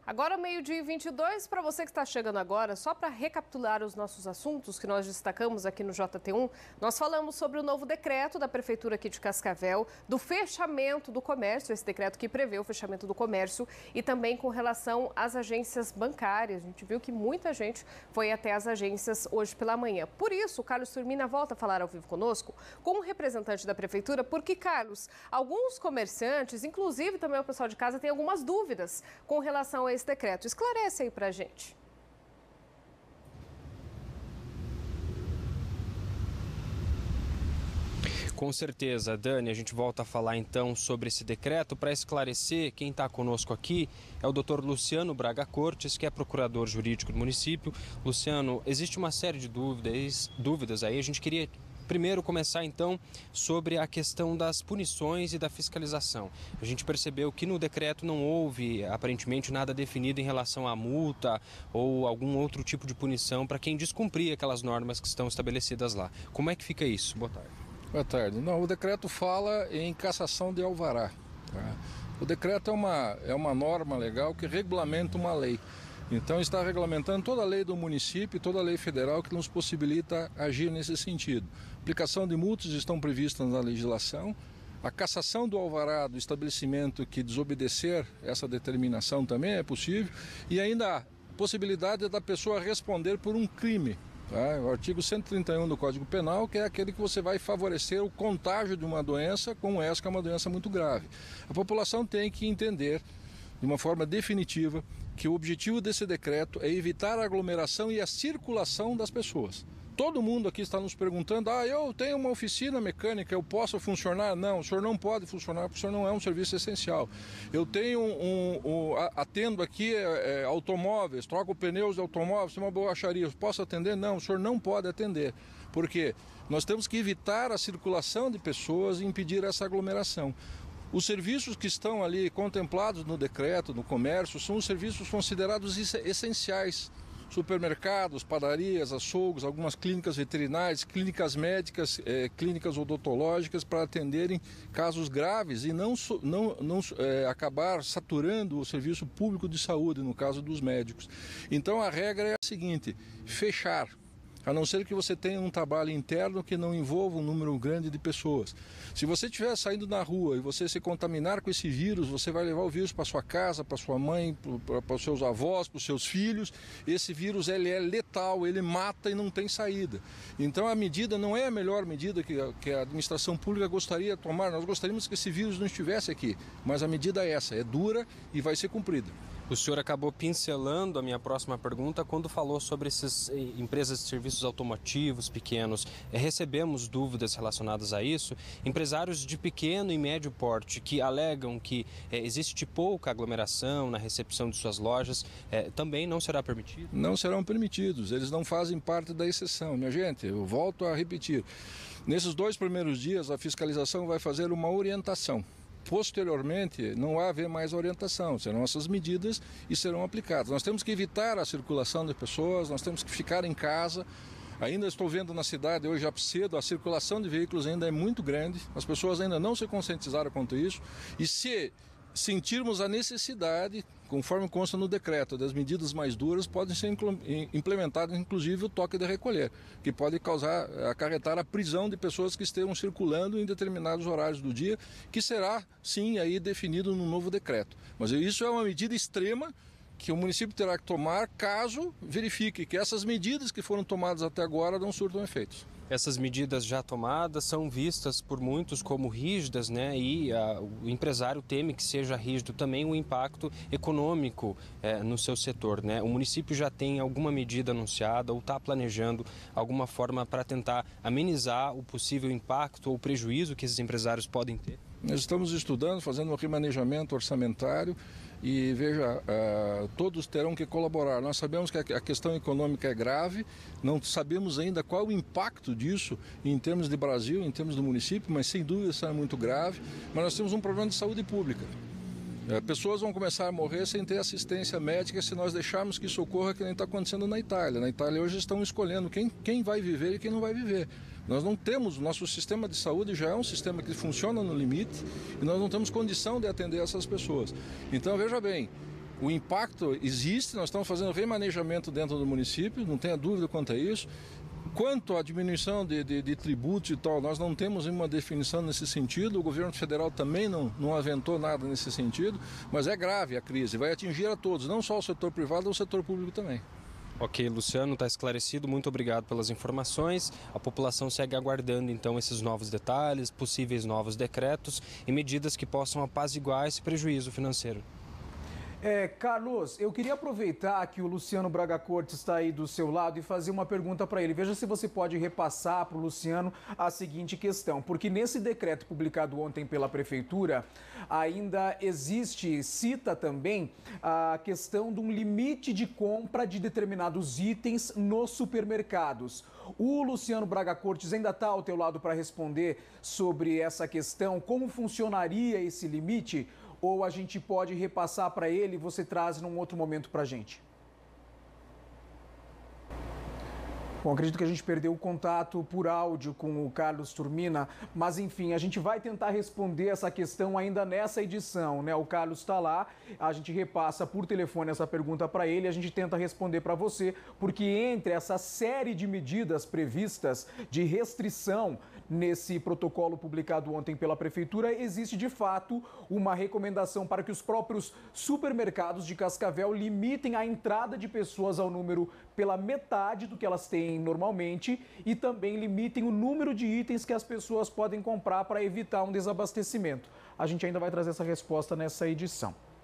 Agora, meio-dia e 22, para você que está chegando agora, só para recapitular os nossos assuntos que nós destacamos aqui no JT1, nós falamos sobre o novo decreto da Prefeitura aqui de Cascavel, do fechamento do comércio, esse decreto que prevê o fechamento do comércio, e também com relação às agências bancárias. A gente viu que muita gente foi até as agências hoje pela manhã. Por isso, o Carlos Turmina volta a falar ao vivo conosco com um representante da Prefeitura, porque, Carlos, alguns comerciantes, inclusive também o pessoal de casa, tem algumas dúvidas com relação a esse decreto. Esclarece aí pra gente. Com certeza, Dani, a gente volta a falar então sobre esse decreto. Para esclarecer, quem está conosco aqui é o Dr. Luciano Braga Cortes, que é procurador jurídico do município. Luciano, existe uma série de dúvidas aí. A gente queria primeiro começar então sobre a questão das punições e da fiscalização. A gente percebeu que no decreto não houve aparentemente nada definido em relação à multa ou algum outro tipo de punição para quem descumprir aquelas normas que estão estabelecidas lá. Como é que fica isso? Boa tarde. Boa tarde. Não, o decreto fala em cassação de alvará. Tá? O decreto é uma norma legal que regulamenta uma lei. Então está regulamentando toda a lei do município e toda a lei federal que nos possibilita agir nesse sentido. Aplicação de multas estão previstas na legislação. A cassação do alvará do estabelecimento que desobedecer essa determinação também é possível. E ainda há possibilidade da pessoa responder por um crime. Tá? O artigo 131 do Código Penal, que é aquele que você vai favorecer o contágio de uma doença, como essa que é uma doença muito grave. A população tem que entender de uma forma definitiva que o objetivo desse decreto é evitar a aglomeração e a circulação das pessoas. Todo mundo aqui está nos perguntando, eu tenho uma oficina mecânica, eu posso funcionar? Não, o senhor não pode funcionar porque o senhor não é um serviço essencial. Eu tenho atendo aqui automóveis, troco pneus de automóveis, tem uma borracharia, eu posso atender? Não, o senhor não pode atender. Por quê? Nós temos que evitar a circulação de pessoas e impedir essa aglomeração. Os serviços que estão ali contemplados no decreto, no comércio, são os serviços considerados essenciais. Supermercados, padarias, açougues, algumas clínicas veterinárias, clínicas médicas, clínicas odontológicas para atenderem casos graves e não acabar saturando o serviço público de saúde, no caso dos médicos. Então a regra é a seguinte, fechar. A não ser que você tenha um trabalho interno que não envolva um número grande de pessoas. Se você estiver saindo na rua e você se contaminar com esse vírus, você vai levar o vírus para sua casa, para sua mãe, para os seus avós, para os seus filhos. Esse vírus ele é letal, ele mata e não tem saída. Então a medida não é a melhor medida que a administração pública gostaria de tomar. Nós gostaríamos que esse vírus não estivesse aqui, mas a medida é essa, é dura e vai ser cumprida. O senhor acabou pincelando a minha próxima pergunta quando falou sobre essas empresas de serviços automotivos pequenos. Recebemos dúvidas relacionadas a isso. Empresários de pequeno e médio porte que alegam que existe pouca aglomeração na recepção de suas lojas, também não será permitido? Não serão permitidos, eles não fazem parte da exceção. Minha gente, eu volto a repetir. Nesses 2 primeiros dias, a fiscalização vai fazer uma orientação. Posteriormente, não vai haver mais orientação, serão essas medidas e serão aplicadas. Nós temos que evitar a circulação de pessoas, nós temos que ficar em casa. Ainda estou vendo na cidade, hoje já cedo, a circulação de veículos ainda é muito grande, as pessoas ainda não se conscientizaram quanto a isso. E se sentirmos a necessidade, conforme consta no decreto, das medidas mais duras, podem ser implementadas inclusive o toque de recolher, que pode acarretar a prisão de pessoas que estejam circulando em determinados horários do dia, que será sim aí definido no novo decreto. Mas isso é uma medida extrema que o município terá que tomar caso verifique que essas medidas que foram tomadas até agora não surtam efeitos. Essas medidas já tomadas são vistas por muitos como rígidas, né? E o empresário teme que seja rígido também o impacto econômico no seu setor, né? O município já tem alguma medida anunciada ou está planejando alguma forma para tentar amenizar o possível impacto ou prejuízo que esses empresários podem ter? Nós estamos estudando, fazendo um remanejamento orçamentário e, veja, todos terão que colaborar. Nós sabemos que a questão econômica é grave, não sabemos ainda qual o impacto disso em termos de Brasil, em termos do município, mas sem dúvida isso é muito grave. Mas nós temos um problema de saúde pública. Pessoas vão começar a morrer sem ter assistência médica se nós deixarmos que isso ocorra, que nem está acontecendo na Itália. Na Itália hoje estão escolhendo quem vai viver e quem não vai viver. Nós não temos, o nosso sistema de saúde já é um sistema que funciona no limite e nós não temos condição de atender essas pessoas. Então veja bem, O impacto existe, nós estamos fazendo remanejamento dentro do município, não tenha dúvida quanto a isso. Quanto à diminuição de tributos e tal, nós não temos uma definição nesse sentido, o governo federal também não aventou nada nesse sentido, mas é grave a crise, vai atingir a todos, não só o setor privado, o setor público também. Ok, Luciano, está esclarecido, muito obrigado pelas informações. A população segue aguardando então esses novos detalhes, possíveis novos decretos e medidas que possam apaziguar esse prejuízo financeiro. Carlos, eu queria aproveitar que o Luciano Braga Cortes está aí do seu lado e fazer uma pergunta para ele. Veja se você pode repassar para o Luciano a seguinte questão, porque nesse decreto publicado ontem pela Prefeitura, ainda cita também a questão de um limite de compra de determinados itens nos supermercados. O Luciano Braga Cortes ainda está ao teu lado para responder sobre essa questão, como funcionaria esse limite? Ou a gente pode repassar para ele e você traz num outro momento para a gente? Bom, acredito que a gente perdeu o contato por áudio com o Carlos Turmina, mas enfim, a gente vai tentar responder essa questão ainda nessa edição, né? O Carlos está lá, a gente repassa por telefone essa pergunta para ele e a gente tenta responder para você, porque entre essa série de medidas previstas de restrição nesse protocolo publicado ontem pela Prefeitura, existe de fato uma recomendação para que os próprios supermercados de Cascavel limitem a entrada de pessoas ao número pela metade do que elas têm normalmente e também limitem o número de itens que as pessoas podem comprar para evitar um desabastecimento. A gente ainda vai trazer essa resposta nessa edição.